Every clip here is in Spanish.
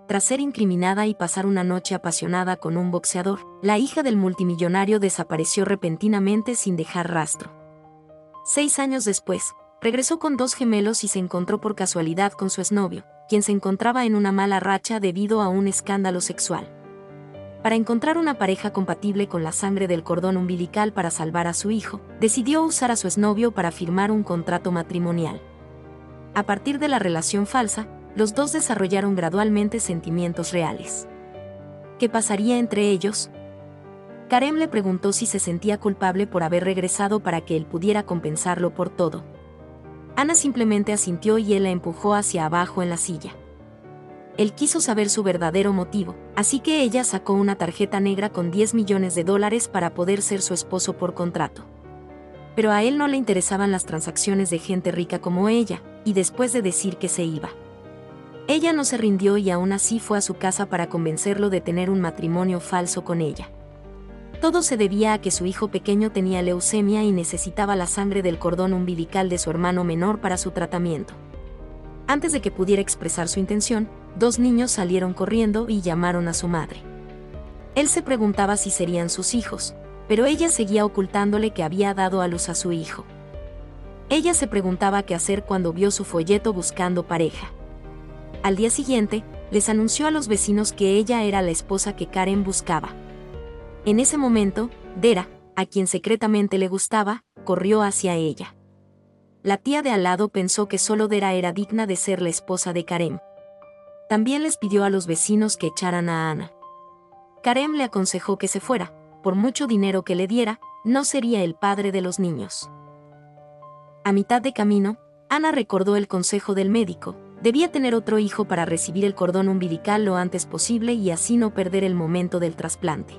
Tras ser incriminada y pasar una noche apasionada con un boxeador, la hija del multimillonario desapareció repentinamente sin dejar rastro. 6 años después, regresó con 2 gemelos y se encontró por casualidad con su exnovio, quien se encontraba en una mala racha debido a un escándalo sexual. Para encontrar una pareja compatible con la sangre del cordón umbilical para salvar a su hijo, decidió usar a su exnovio para firmar un contrato matrimonial. A partir de la relación falsa, los dos desarrollaron gradualmente sentimientos reales. ¿Qué pasaría entre ellos? Karen le preguntó si se sentía culpable por haber regresado para que él pudiera compensarlo por todo. Ana simplemente asintió y él la empujó hacia abajo en la silla. Él quiso saber su verdadero motivo, así que ella sacó una tarjeta negra con $10 millones para poder ser su esposo por contrato. Pero a él no le interesaban las transacciones de gente rica como ella, y después de decir que se iba, ella no se rindió y aún así fue a su casa para convencerlo de tener un matrimonio falso con ella. Todo se debía a que su hijo pequeño tenía leucemia y necesitaba la sangre del cordón umbilical de su hermano menor para su tratamiento. Antes de que pudiera expresar su intención, 2 niños salieron corriendo y llamaron a su madre. Él se preguntaba si serían sus hijos, pero ella seguía ocultándole que había dado a luz a su hijo. Ella se preguntaba qué hacer cuando vio su folleto buscando pareja. Al día siguiente, les anunció a los vecinos que ella era la esposa que Karen buscaba. En ese momento, Dera, a quien secretamente le gustaba, corrió hacia ella. La tía de al lado pensó que solo Dera era digna de ser la esposa de Karen. También les pidió a los vecinos que echaran a Ana. Karen le aconsejó que se fuera, por mucho dinero que le diera, no sería el padre de los niños. A mitad de camino, Ana recordó el consejo del médico: debía tener otro hijo para recibir el cordón umbilical lo antes posible y así no perder el momento del trasplante.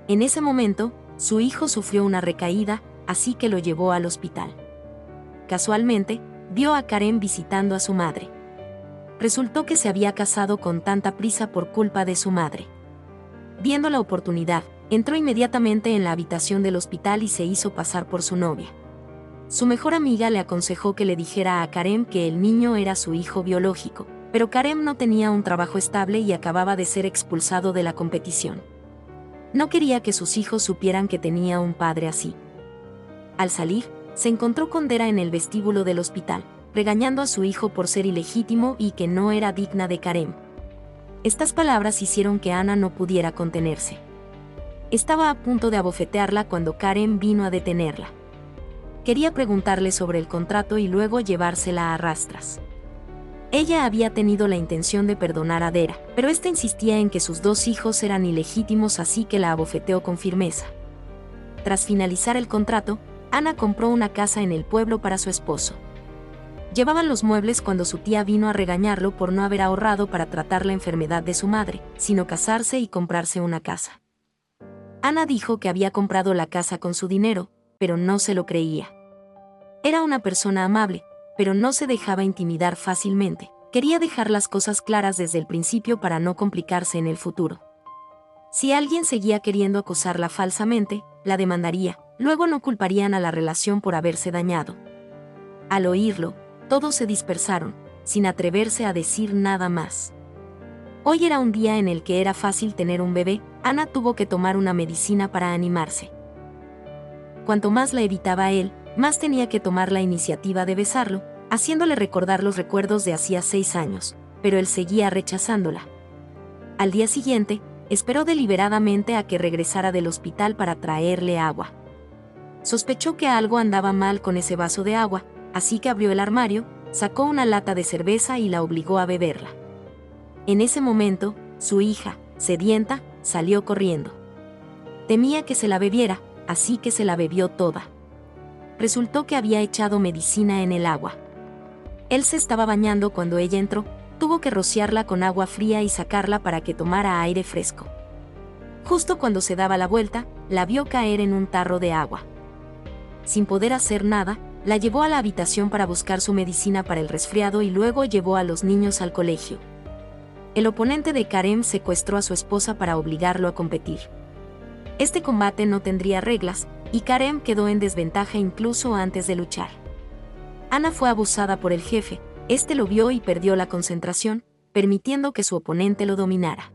En ese momento, su hijo sufrió una recaída, así que lo llevó al hospital. Casualmente, vio a Karen visitando a su madre. Resultó que se había casado con tanta prisa por culpa de su madre. Viendo la oportunidad, entró inmediatamente en la habitación del hospital y se hizo pasar por su novia. Su mejor amiga le aconsejó que le dijera a Karen que el niño era su hijo biológico, pero Karen no tenía un trabajo estable y acababa de ser expulsado de la competición. No quería que sus hijos supieran que tenía un padre así. Al salir, se encontró con Dera en el vestíbulo del hospital, regañando a su hijo por ser ilegítimo y que no era digna de Karen. Estas palabras hicieron que Ana no pudiera contenerse. Estaba a punto de abofetearla cuando Karen vino a detenerla. Quería preguntarle sobre el contrato y luego llevársela a rastras. Ella había tenido la intención de perdonar a Dera, pero ésta insistía en que sus 2 hijos eran ilegítimos, así que la abofeteó con firmeza. Tras finalizar el contrato, Ana compró una casa en el pueblo para su esposo. Llevaban los muebles cuando su tía vino a regañarlo por no haber ahorrado para tratar la enfermedad de su madre, sino casarse y comprarse una casa. Ana dijo que había comprado la casa con su dinero, pero no se lo creía. Era una persona amable, pero no se dejaba intimidar fácilmente. Quería dejar las cosas claras desde el principio para no complicarse en el futuro. Si alguien seguía queriendo acosarla falsamente, la demandaría, luego no culparían a la relación por haberse dañado. Al oírlo, todos se dispersaron, sin atreverse a decir nada más. Hoy era un día en el que era fácil tener un bebé. Ana tuvo que tomar una medicina para animarse. Cuanto más la evitaba él, más tenía que tomar la iniciativa de besarlo, haciéndole recordar los recuerdos de hacía 6 años, pero él seguía rechazándola. Al día siguiente, esperó deliberadamente a que regresara del hospital para traerle agua. Sospechó que algo andaba mal con ese vaso de agua, así que abrió el armario, sacó una lata de cerveza y la obligó a beberla. En ese momento, su hija, sedienta, salió corriendo. Temía que se la bebiera, así que se la bebió toda. Resultó que había echado medicina en el agua. Él se estaba bañando cuando ella entró, tuvo que rociarla con agua fría y sacarla para que tomara aire fresco. Justo cuando se daba la vuelta, la vio caer en un tarro de agua. Sin poder hacer nada, la llevó a la habitación para buscar su medicina para el resfriado y luego llevó a los niños al colegio. El oponente de Karen secuestró a su esposa para obligarlo a competir. Este combate no tendría reglas, y Karen quedó en desventaja incluso antes de luchar. Ana fue abusada por el jefe, este lo vio y perdió la concentración, permitiendo que su oponente lo dominara.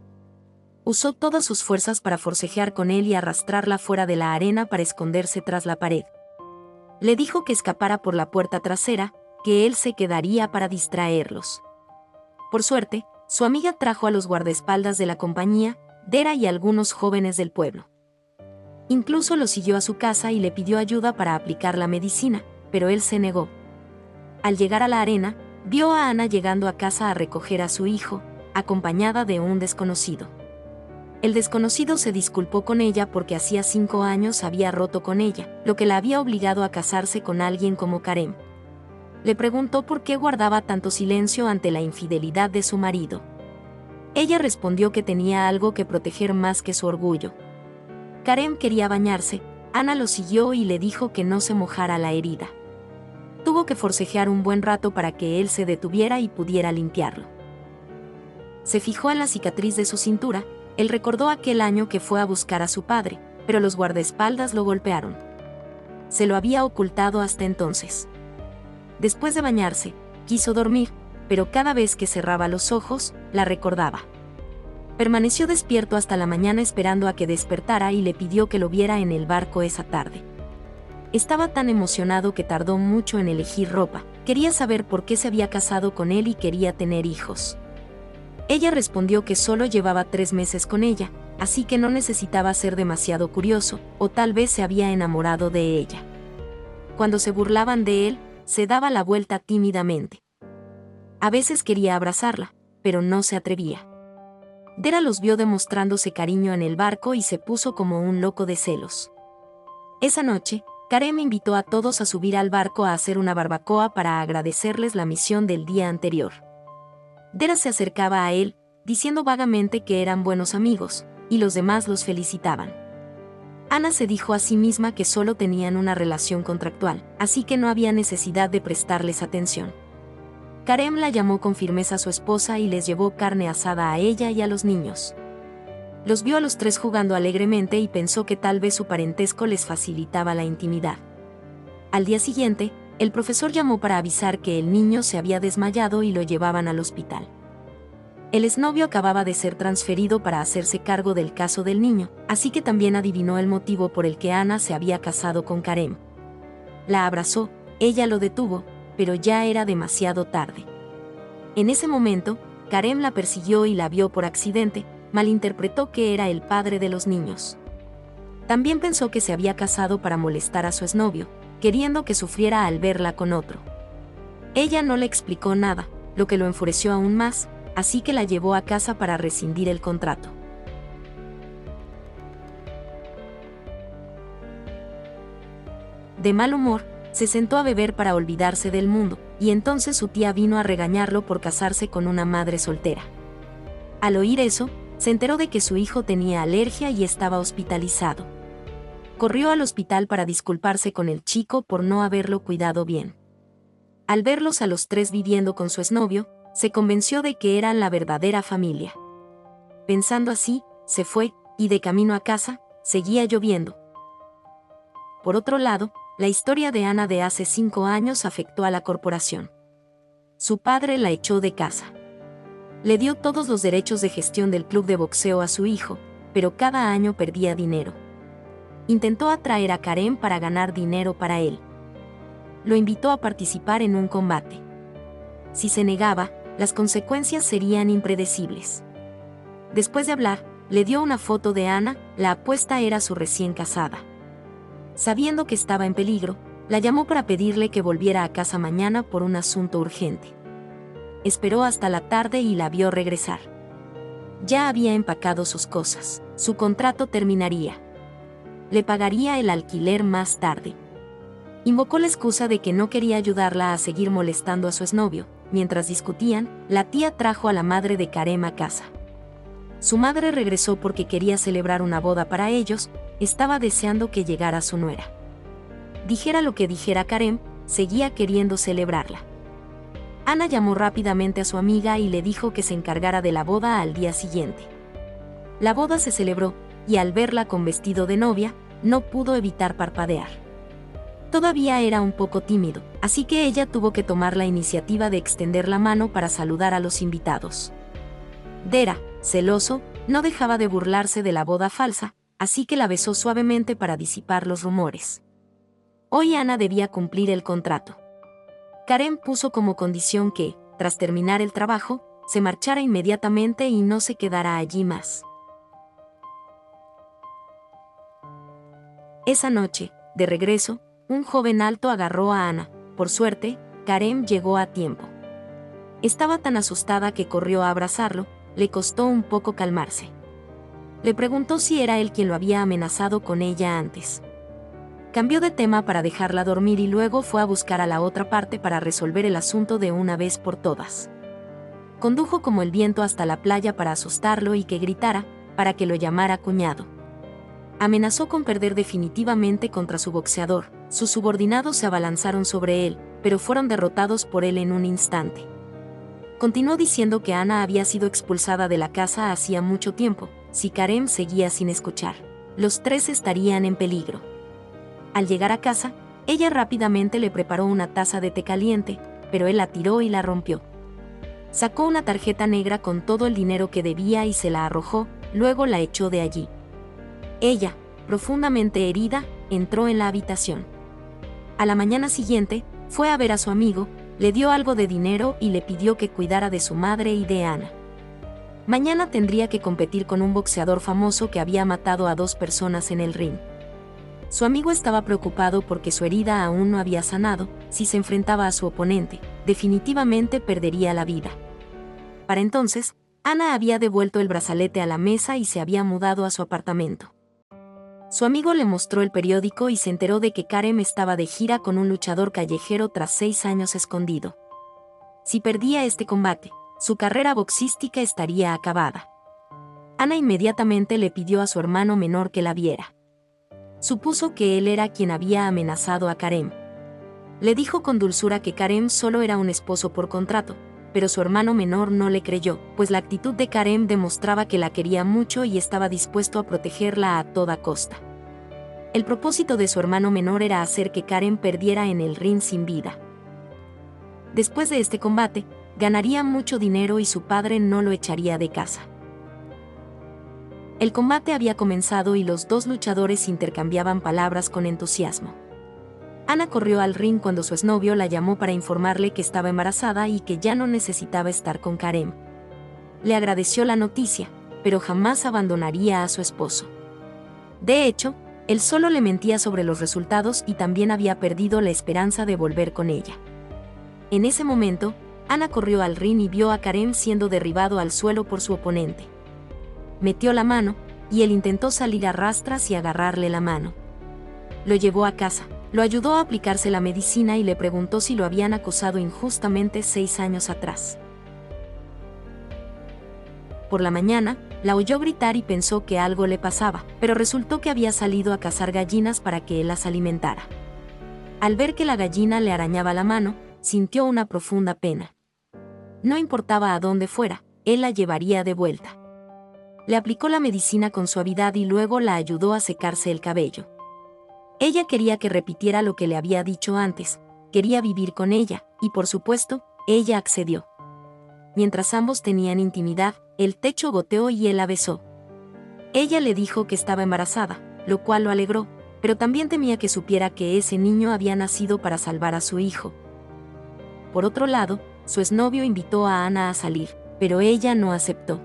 Usó todas sus fuerzas para forcejear con él y arrastrarla fuera de la arena para esconderse tras la pared. Le dijo que escapara por la puerta trasera, que él se quedaría para distraerlos. Por suerte, su amiga trajo a los guardaespaldas de la compañía, Dera y algunos jóvenes del pueblo. Incluso lo siguió a su casa y le pidió ayuda para aplicar la medicina, pero él se negó. Al llegar a la arena, vio a Ana llegando a casa a recoger a su hijo, acompañada de un desconocido. El desconocido se disculpó con ella porque hacía 5 años había roto con ella, lo que la había obligado a casarse con alguien como Karem. Le preguntó por qué guardaba tanto silencio ante la infidelidad de su marido. Ella respondió que tenía algo que proteger más que su orgullo. Karem quería bañarse, Ana lo siguió y le dijo que no se mojara la herida. Tuvo que forcejear un buen rato para que él se detuviera y pudiera limpiarlo. Se fijó en la cicatriz de su cintura. Él recordó aquel año que fue a buscar a su padre, pero los guardaespaldas lo golpearon. Se lo había ocultado hasta entonces. Después de bañarse, quiso dormir, pero cada vez que cerraba los ojos, la recordaba. Permaneció despierto hasta la mañana esperando a que despertara y le pidió que lo viera en el barco esa tarde. Estaba tan emocionado que tardó mucho en elegir ropa, quería saber por qué se había casado con él y quería tener hijos. Ella respondió que solo llevaba 3 meses con ella, así que no necesitaba ser demasiado curioso, o tal vez se había enamorado de ella. Cuando se burlaban de él, se daba la vuelta tímidamente. A veces quería abrazarla, pero no se atrevía. Dera los vio demostrándose cariño en el barco y se puso como un loco de celos. Esa noche, Karem invitó a todos a subir al barco a hacer una barbacoa para agradecerles la misión del día anterior. Dera se acercaba a él, diciendo vagamente que eran buenos amigos, y los demás los felicitaban. Ana se dijo a sí misma que solo tenían una relación contractual, así que no había necesidad de prestarles atención. Karem la llamó con firmeza a su esposa y les llevó carne asada a ella y a los niños. Los vio a los 3 jugando alegremente y pensó que tal vez su parentesco les facilitaba la intimidad. Al día siguiente, el profesor llamó para avisar que el niño se había desmayado y lo llevaban al hospital. El exnovio acababa de ser transferido para hacerse cargo del caso del niño, así que también adivinó el motivo por el que Ana se había casado con Karem. La abrazó, ella lo detuvo, pero ya era demasiado tarde. En ese momento, Karem la persiguió y la vio por accidente, malinterpretó que era el padre de los niños. También pensó que se había casado para molestar a su exnovio, queriendo que sufriera al verla con otro. Ella no le explicó nada, lo que lo enfureció aún más, así que la llevó a casa para rescindir el contrato. De mal humor, se sentó a beber para olvidarse del mundo, y entonces su tía vino a regañarlo por casarse con una madre soltera. Al oír eso, se enteró de que su hijo tenía alergia y estaba hospitalizado. Corrió al hospital para disculparse con el chico por no haberlo cuidado bien. Al verlos a los 3 viviendo con su exnovio, se convenció de que eran la verdadera familia. Pensando así, se fue, y de camino a casa, seguía lloviendo. Por otro lado, la historia de Ana de hace 5 años afectó a la corporación. Su padre la echó de casa. Le dio todos los derechos de gestión del club de boxeo a su hijo, pero cada año perdía dinero. Intentó atraer a Karem para ganar dinero para él. Lo invitó a participar en un combate. Si se negaba, las consecuencias serían impredecibles. Después de hablar, le dio una foto de Ana, la apuesta era su recién casada. Sabiendo que estaba en peligro, la llamó para pedirle que volviera a casa mañana por un asunto urgente. Esperó hasta la tarde y la vio regresar. Ya había empacado sus cosas, su contrato terminaría. Le pagaría el alquiler más tarde. Invocó la excusa de que no quería ayudarla a seguir molestando a su exnovio. Mientras discutían, la tía trajo a la madre de Karem a casa. Su madre regresó porque quería celebrar una boda para ellos, estaba deseando que llegara su nuera. Dijera lo que dijera Karem, seguía queriendo celebrarla. Ana llamó rápidamente a su amiga y le dijo que se encargara de la boda al día siguiente. La boda se celebró, y al verla con vestido de novia, no pudo evitar parpadear. Todavía era un poco tímido, así que ella tuvo que tomar la iniciativa de extender la mano para saludar a los invitados. Dera, celoso, no dejaba de burlarse de la boda falsa, así que la besó suavemente para disipar los rumores. Hoy Ana debía cumplir el contrato. Karen puso como condición que, tras terminar el trabajo, se marchara inmediatamente y no se quedara allí más. Esa noche, de regreso, un joven alto agarró a Ana. Por suerte, Karen llegó a tiempo. Estaba tan asustada que corrió a abrazarlo, le costó un poco calmarse. Le preguntó si era él quien lo había amenazado con ella antes. Cambió de tema para dejarla dormir y luego fue a buscar a la otra parte para resolver el asunto de una vez por todas. Condujo como el viento hasta la playa para asustarlo y que gritara, para que lo llamara cuñado. Amenazó con perder definitivamente contra su boxeador. Sus subordinados se abalanzaron sobre él, pero fueron derrotados por él en un instante. Continuó diciendo que Ana había sido expulsada de la casa hacía mucho tiempo. Si Karen seguía sin escuchar, los tres estarían en peligro. Al llegar a casa, ella rápidamente le preparó una taza de té caliente, pero él la tiró y la rompió. Sacó una tarjeta negra con todo el dinero que debía y se la arrojó, luego la echó de allí. Ella, profundamente herida, entró en la habitación. A la mañana siguiente, fue a ver a su amigo, le dio algo de dinero y le pidió que cuidara de su madre y de Ana. Mañana tendría que competir con un boxeador famoso que había matado a 2 personas en el ring. Su amigo estaba preocupado porque su herida aún no había sanado. Si se enfrentaba a su oponente, definitivamente perdería la vida. Para entonces, Ana había devuelto el brazalete a la mesa y se había mudado a su apartamento. Su amigo le mostró el periódico y se enteró de que Karen estaba de gira con un luchador callejero tras 6 años escondido. Si perdía este combate, su carrera boxística estaría acabada. Ana inmediatamente le pidió a su hermano menor que la viera. Supuso que él era quien había amenazado a Karen. Le dijo con dulzura que Karen solo era un esposo por contrato, pero su hermano menor no le creyó, pues la actitud de Karen demostraba que la quería mucho y estaba dispuesto a protegerla a toda costa. El propósito de su hermano menor era hacer que Karen perdiera en el ring sin vida. Después de este combate, ganaría mucho dinero y su padre no lo echaría de casa. El combate había comenzado y los 2 luchadores intercambiaban palabras con entusiasmo. Ana corrió al ring cuando su exnovio la llamó para informarle que estaba embarazada y que ya no necesitaba estar con Karen. Le agradeció la noticia, pero jamás abandonaría a su esposo. De hecho, él solo le mentía sobre los resultados y también había perdido la esperanza de volver con ella. En ese momento, Ana corrió al ring y vio a Karen siendo derribado al suelo por su oponente. Metió la mano, y él intentó salir a rastras y agarrarle la mano. Lo llevó a casa, lo ayudó a aplicarse la medicina y le preguntó si lo habían acosado injustamente 6 años atrás. Por la mañana, la oyó gritar y pensó que algo le pasaba, pero resultó que había salido a cazar gallinas para que él las alimentara. Al ver que la gallina le arañaba la mano, sintió una profunda pena. No importaba a dónde fuera, él la llevaría de vuelta. Le aplicó la medicina con suavidad y luego la ayudó a secarse el cabello. Ella quería que repitiera lo que le había dicho antes, quería vivir con ella, y por supuesto, ella accedió. Mientras ambos tenían intimidad, el techo goteó y él la besó. Ella le dijo que estaba embarazada, lo cual lo alegró, pero también temía que supiera que ese niño había nacido para salvar a su hijo. Por otro lado, su exnovio invitó a Ana a salir, pero ella no aceptó.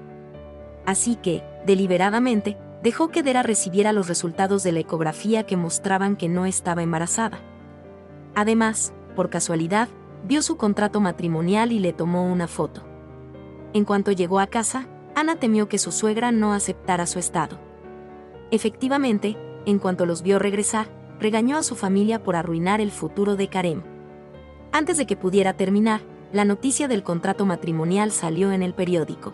Así que, deliberadamente, dejó que Dera recibiera los resultados de la ecografía que mostraban que no estaba embarazada. Además, por casualidad, vio su contrato matrimonial y le tomó una foto. En cuanto llegó a casa, Ana temió que su suegra no aceptara su estado. Efectivamente, en cuanto los vio regresar, regañó a su familia por arruinar el futuro de Karen. Antes de que pudiera terminar, la noticia del contrato matrimonial salió en el periódico.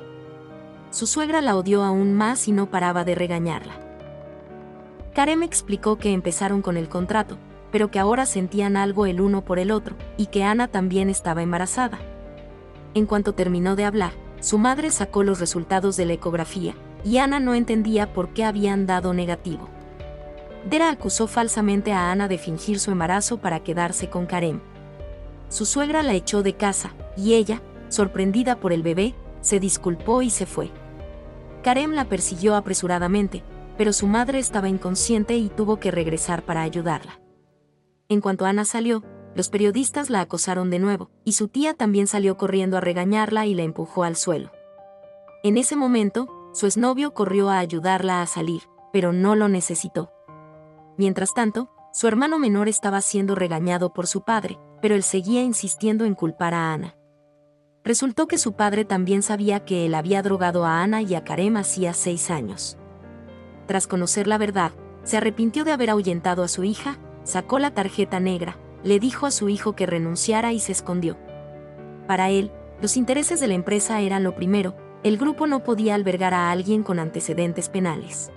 Su suegra la odió aún más y no paraba de regañarla. Karen explicó que empezaron con el contrato, pero que ahora sentían algo el uno por el otro, y que Ana también estaba embarazada. En cuanto terminó de hablar, su madre sacó los resultados de la ecografía, y Ana no entendía por qué habían dado negativo. Dera acusó falsamente a Ana de fingir su embarazo para quedarse con Karen. Su suegra la echó de casa, y ella, sorprendida por el bebé, se disculpó y se fue. Karem la persiguió apresuradamente, pero su madre estaba inconsciente y tuvo que regresar para ayudarla. En cuanto Ana salió, los periodistas la acosaron de nuevo, y su tía también salió corriendo a regañarla y la empujó al suelo. En ese momento, su exnovio corrió a ayudarla a salir, pero no lo necesitó. Mientras tanto, su hermano menor estaba siendo regañado por su padre, pero él seguía insistiendo en culpar a Ana. Resultó que su padre también sabía que él había drogado a Ana y a Karem hacía 6 años. Tras conocer la verdad, se arrepintió de haber ahuyentado a su hija, sacó la tarjeta negra, le dijo a su hijo que renunciara y se escondió. Para él, los intereses de la empresa eran lo primero, el grupo no podía albergar a alguien con antecedentes penales.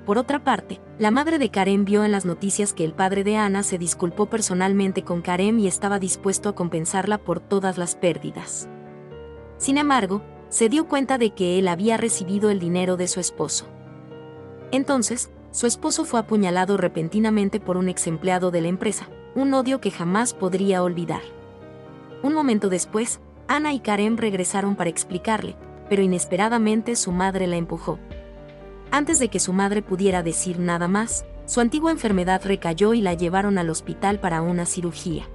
Por otra parte, la madre de Karem vio en las noticias que el padre de Ana se disculpó personalmente con Karem y estaba dispuesto a compensarla por todas las pérdidas. Sin embargo, se dio cuenta de que él había recibido el dinero de su esposo. Entonces, su esposo fue apuñalado repentinamente por un ex empleado de la empresa, un odio que jamás podría olvidar. Un momento después, Ana y Karem regresaron para explicarle, pero inesperadamente su madre la empujó. Antes de que su madre pudiera decir nada más, su antigua enfermedad recayó y la llevaron al hospital para una cirugía.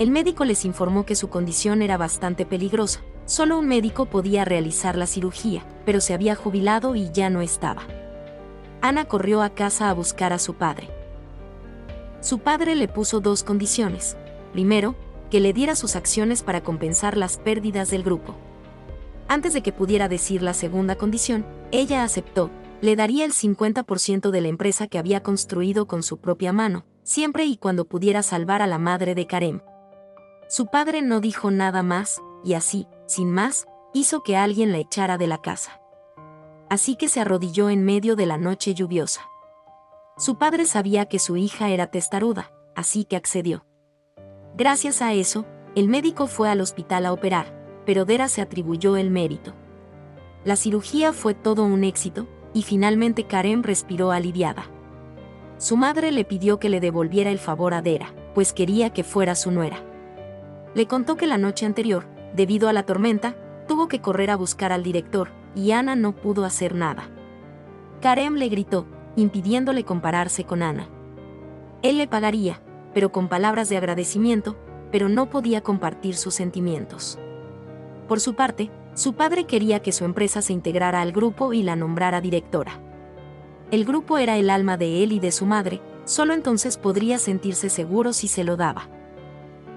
El médico les informó que su condición era bastante peligrosa, solo un médico podía realizar la cirugía, pero se había jubilado y ya no estaba. Ana corrió a casa a buscar a su padre. Su padre le puso 2 condiciones. Primero, que le diera sus acciones para compensar las pérdidas del grupo. Antes de que pudiera decir la segunda condición, ella aceptó, le daría el 50% de la empresa que había construido con su propia mano, siempre y cuando pudiera salvar a la madre de Karem. Su padre no dijo nada más, y así, sin más, hizo que alguien la echara de la casa. Así que se arrodilló en medio de la noche lluviosa. Su padre sabía que su hija era testaruda, así que accedió. Gracias a eso, el médico fue al hospital a operar, pero Dera se atribuyó el mérito. La cirugía fue todo un éxito, y finalmente Karem respiró aliviada. Su madre le pidió que le devolviera el favor a Dera, pues quería que fuera su nuera. Le contó que la noche anterior, debido a la tormenta, tuvo que correr a buscar al director, y Ana no pudo hacer nada. Karem le gritó, impidiéndole compararse con Ana. Él le pagaría, pero con palabras de agradecimiento, pero no podía compartir sus sentimientos. Por su parte, su padre quería que su empresa se integrara al grupo y la nombrara directora. El grupo era el alma de él y de su madre, solo entonces podría sentirse seguro si se lo daba.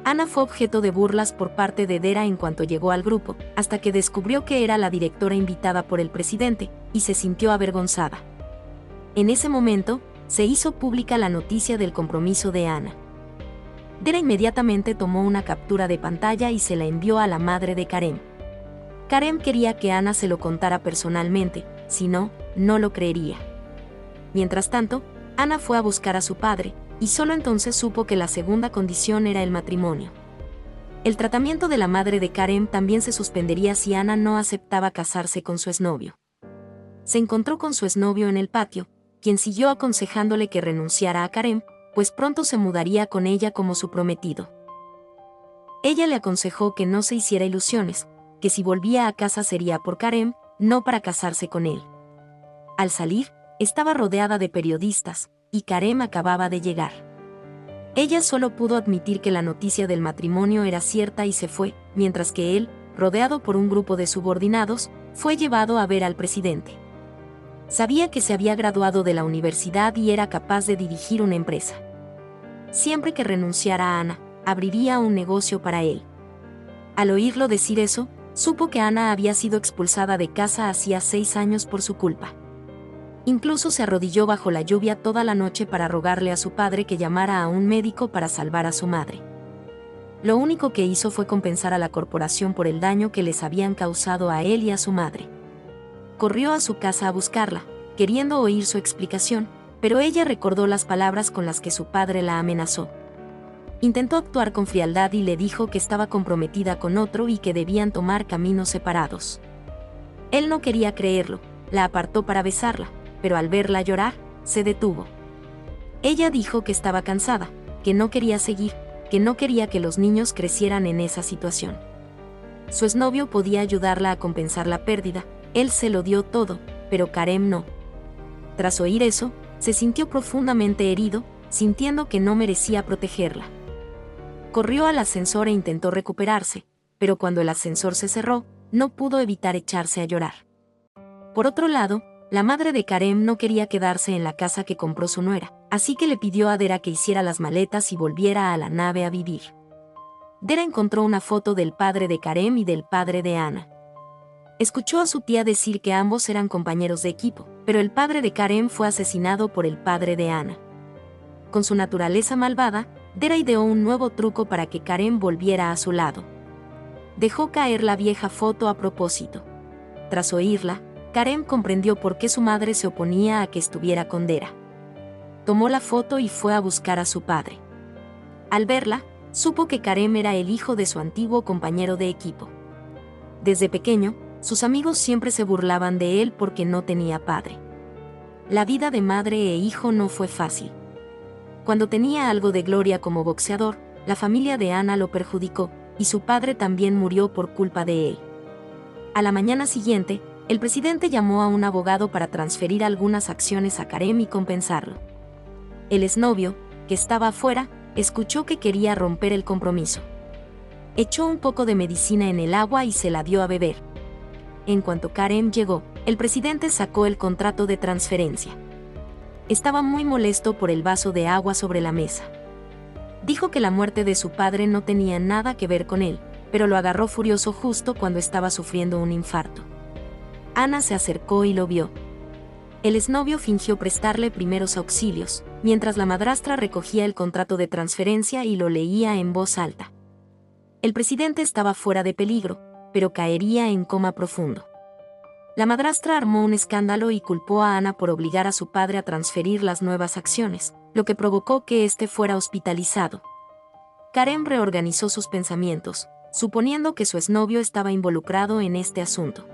Ana fue objeto de burlas por parte de Dera en cuanto llegó al grupo, hasta que descubrió que era la directora invitada por el presidente, y se sintió avergonzada. En ese momento, se hizo pública la noticia del compromiso de Ana. Dera inmediatamente tomó una captura de pantalla y se la envió a la madre de Karem. Karem quería que Ana se lo contara personalmente, si no, no lo creería. Mientras tanto, Ana fue a buscar a su padre, y solo entonces supo que la segunda condición era el matrimonio. El tratamiento de la madre de Karem también se suspendería si Ana no aceptaba casarse con su exnovio. Se encontró con su exnovio en el patio, quien siguió aconsejándole que renunciara a Karem, pues pronto se mudaría con ella como su prometido. Ella le aconsejó que no se hiciera ilusiones, que si volvía a casa sería por Karem, no para casarse con él. Al salir, estaba rodeada de periodistas, y Karem acababa de llegar. Ella solo pudo admitir que la noticia del matrimonio era cierta y se fue, mientras que él, rodeado por un grupo de subordinados, fue llevado a ver al presidente. Sabía que se había graduado de la universidad y era capaz de dirigir una empresa. Siempre que renunciara a Ana, abriría un negocio para él. Al oírlo decir eso, supo que Ana había sido expulsada de casa hacía 6 años por su culpa. Incluso se arrodilló bajo la lluvia toda la noche para rogarle a su padre que llamara a un médico para salvar a su madre. Lo único que hizo fue compensar a la corporación por el daño que les habían causado a él y a su madre. Corrió a su casa a buscarla, queriendo oír su explicación, pero ella recordó las palabras con las que su padre la amenazó. Intentó actuar con frialdad y le dijo que estaba comprometida con otro y que debían tomar caminos separados. Él no quería creerlo, la apartó para besarla, pero al verla llorar, se detuvo. Ella dijo que estaba cansada, que no quería seguir, que no quería que los niños crecieran en esa situación. Su exnovio podía ayudarla a compensar la pérdida, él se lo dio todo, pero Karem no. Tras oír eso, se sintió profundamente herido, sintiendo que no merecía protegerla. Corrió al ascensor e intentó recuperarse, pero cuando el ascensor se cerró, no pudo evitar echarse a llorar. Por otro lado, la madre de Karem no quería quedarse en la casa que compró su nuera, así que le pidió a Dera que hiciera las maletas y volviera a la nave a vivir. Dera encontró una foto del padre de Karem y del padre de Ana. Escuchó a su tía decir que ambos eran compañeros de equipo, pero el padre de Karem fue asesinado por el padre de Ana. Con su naturaleza malvada, Dera ideó un nuevo truco para que Karem volviera a su lado. Dejó caer la vieja foto a propósito. Tras oírla, Karem comprendió por qué su madre se oponía a que estuviera con Dera. Tomó la foto y fue a buscar a su padre. Al verla, supo que Karem era el hijo de su antiguo compañero de equipo. Desde pequeño, sus amigos siempre se burlaban de él porque no tenía padre. La vida de madre e hijo no fue fácil. Cuando tenía algo de gloria como boxeador, la familia de Ana lo perjudicó, y su padre también murió por culpa de él. A la mañana siguiente, el presidente llamó a un abogado para transferir algunas acciones a Karem y compensarlo. El exnovio, que estaba afuera, escuchó que quería romper el compromiso. Echó un poco de medicina en el agua y se la dio a beber. En cuanto Karem llegó, el presidente sacó el contrato de transferencia. Estaba muy molesto por el vaso de agua sobre la mesa. Dijo que la muerte de su padre no tenía nada que ver con él, pero lo agarró furioso justo cuando estaba sufriendo un infarto. Ana se acercó y lo vio. El exnovio fingió prestarle primeros auxilios, mientras la madrastra recogía el contrato de transferencia y lo leía en voz alta. El presidente estaba fuera de peligro, pero caería en coma profundo. La madrastra armó un escándalo y culpó a Ana por obligar a su padre a transferir las nuevas acciones, lo que provocó que éste fuera hospitalizado. Karem reorganizó sus pensamientos, suponiendo que su exnovio estaba involucrado en este asunto.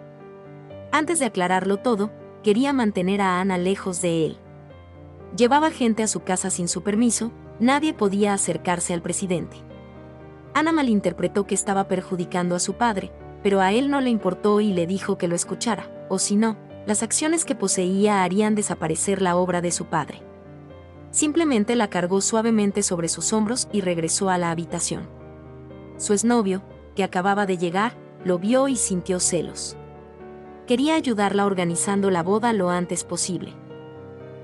Antes de aclararlo todo, quería mantener a Ana lejos de él. Llevaba gente a su casa sin su permiso, nadie podía acercarse al presidente. Ana malinterpretó que estaba perjudicando a su padre, pero a él no le importó y le dijo que lo escuchara, o si no, las acciones que poseía harían desaparecer la obra de su padre. Simplemente la cargó suavemente sobre sus hombros y regresó a la habitación. Su exnovio, que acababa de llegar, lo vio y sintió celos. Quería ayudarla organizando la boda lo antes posible.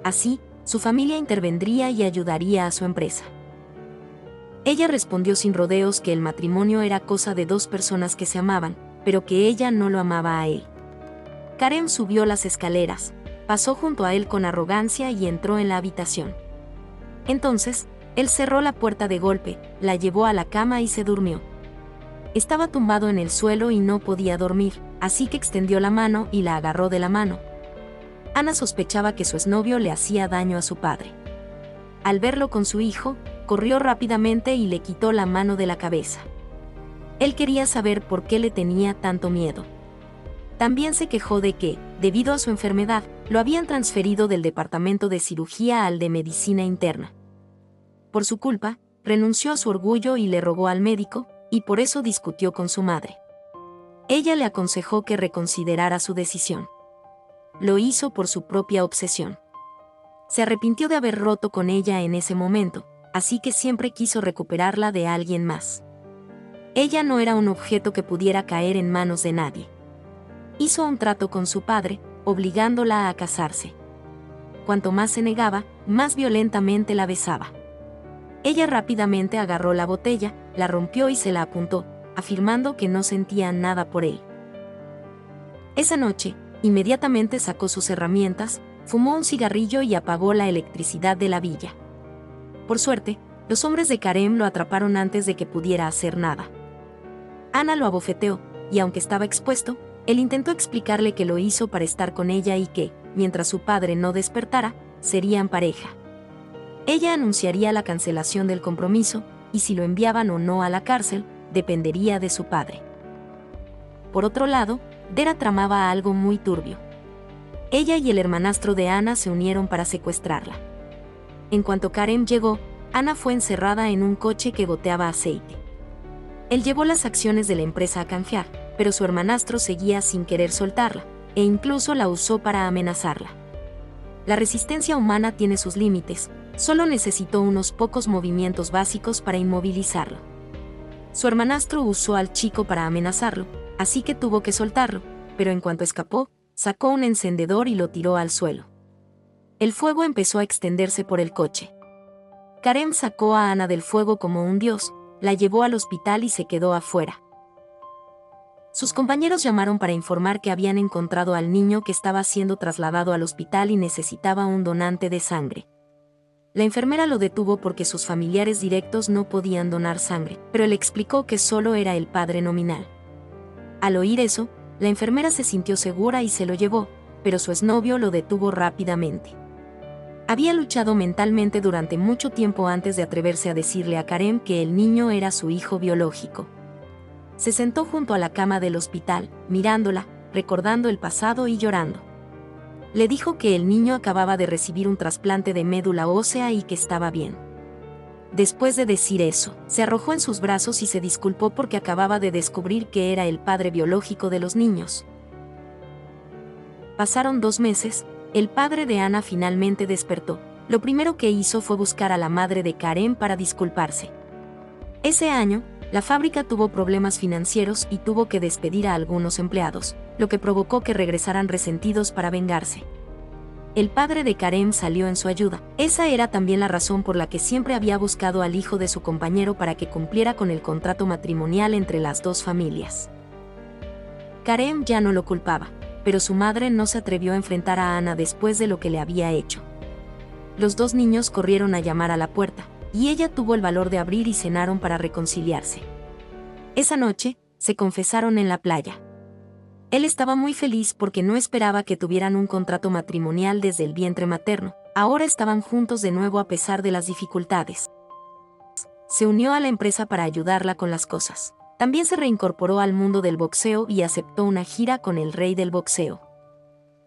Así, su familia intervendría y ayudaría a su empresa. Ella respondió sin rodeos que el matrimonio era cosa de dos personas que se amaban, pero que ella no lo amaba a él. Karem subió las escaleras, pasó junto a él con arrogancia y entró en la habitación. Entonces, él cerró la puerta de golpe, la llevó a la cama y se durmió. Estaba tumbado en el suelo y no podía dormir, así que extendió la mano y la agarró de la mano. Ana sospechaba que su exnovio le hacía daño a su padre. Al verlo con su hijo, corrió rápidamente y le quitó la mano de la cabeza. Él quería saber por qué le tenía tanto miedo. También se quejó de que, debido a su enfermedad, lo habían transferido del departamento de cirugía al de medicina interna. Por su culpa, renunció a su orgullo y le rogó al médico, y por eso discutió con su madre. Ella le aconsejó que reconsiderara su decisión. Lo hizo por su propia obsesión. Se arrepintió de haber roto con ella en ese momento, así que siempre quiso recuperarla de alguien más. Ella no era un objeto que pudiera caer en manos de nadie. Hizo un trato con su padre, obligándola a casarse. Cuanto más se negaba, más violentamente la besaba. Ella rápidamente agarró la botella, la rompió y se la apuntó, afirmando que no sentía nada por él. Esa noche, inmediatamente sacó sus herramientas, fumó un cigarrillo y apagó la electricidad de la villa. Por suerte, los hombres de Karem lo atraparon antes de que pudiera hacer nada. Ana lo abofeteó, y aunque estaba expuesto, él intentó explicarle que lo hizo para estar con ella y que, mientras su padre no despertara, serían pareja. Ella anunciaría la cancelación del compromiso, y si lo enviaban o no a la cárcel, dependería de su padre. Por otro lado, Dera tramaba algo muy turbio. Ella y el hermanastro de Ana se unieron para secuestrarla. En cuanto Karem llegó, Ana fue encerrada en un coche que goteaba aceite. Él llevó las acciones de la empresa a canjear, pero su hermanastro seguía sin querer soltarla, e incluso la usó para amenazarla. La resistencia humana tiene sus límites, solo necesitó unos pocos movimientos básicos para inmovilizarlo. Su hermanastro usó al chico para amenazarlo, así que tuvo que soltarlo, pero en cuanto escapó, sacó un encendedor y lo tiró al suelo. El fuego empezó a extenderse por el coche. Karen sacó a Ana del fuego como un dios, la llevó al hospital y se quedó afuera. Sus compañeros llamaron para informar que habían encontrado al niño que estaba siendo trasladado al hospital y necesitaba un donante de sangre. La enfermera lo detuvo porque sus familiares directos no podían donar sangre, pero le explicó que solo era el padre nominal. Al oír eso, la enfermera se sintió segura y se lo llevó, pero su exnovio lo detuvo rápidamente. Había luchado mentalmente durante mucho tiempo antes de atreverse a decirle a Karen que el niño era su hijo biológico. Se sentó junto a la cama del hospital, mirándola, recordando el pasado y llorando. Le dijo que el niño acababa de recibir un trasplante de médula ósea y que estaba bien. Después de decir eso, se arrojó en sus brazos y se disculpó porque acababa de descubrir que era el padre biológico de los niños. Pasaron 2 meses, el padre de Ana finalmente despertó. Lo primero que hizo fue buscar a la madre de Karen para disculparse. Ese año, la fábrica tuvo problemas financieros y tuvo que despedir a algunos empleados, lo que provocó que regresaran resentidos para vengarse. El padre de Karen salió en su ayuda. Esa era también la razón por la que siempre había buscado al hijo de su compañero para que cumpliera con el contrato matrimonial entre las dos familias. Karen ya no lo culpaba, pero su madre no se atrevió a enfrentar a Ana después de lo que le había hecho. Los 2 niños corrieron a llamar a la puerta, y ella tuvo el valor de abrir y cenaron para reconciliarse. Esa noche, se confesaron en la playa. Él estaba muy feliz porque no esperaba que tuvieran un contrato matrimonial desde el vientre materno. Ahora estaban juntos de nuevo a pesar de las dificultades. Se unió a la empresa para ayudarla con las cosas. También se reincorporó al mundo del boxeo y aceptó una gira con el rey del boxeo.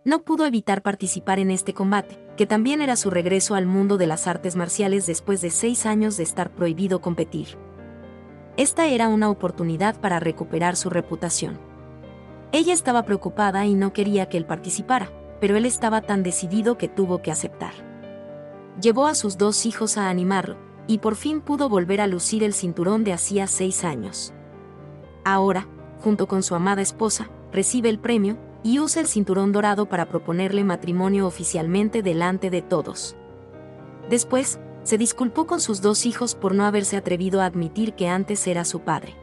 No pudo evitar participar en este combate, que también era su regreso al mundo de las artes marciales después de 6 años de estar prohibido competir. Esta era una oportunidad para recuperar su reputación. Ella estaba preocupada y no quería que él participara, pero él estaba tan decidido que tuvo que aceptar. Llevó a sus 2 hijos a animarlo, y por fin pudo volver a lucir el cinturón de hacía 6 años. Ahora, junto con su amada esposa, recibe el premio, y usa el cinturón dorado para proponerle matrimonio oficialmente delante de todos. Después, se disculpó con sus 2 hijos por no haberse atrevido a admitir que antes era su padre.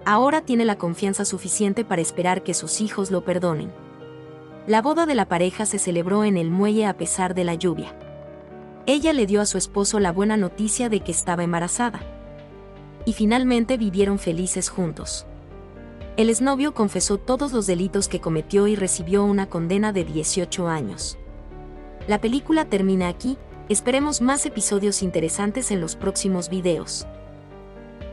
Ahora tiene la confianza suficiente para esperar que sus hijos lo perdonen. La boda de la pareja se celebró en el muelle a pesar de la lluvia. Ella le dio a su esposo la buena noticia de que estaba embarazada. Y finalmente vivieron felices juntos. El exnovio confesó todos los delitos que cometió y recibió una condena de 18 años. La película termina aquí, esperemos más episodios interesantes en los próximos videos.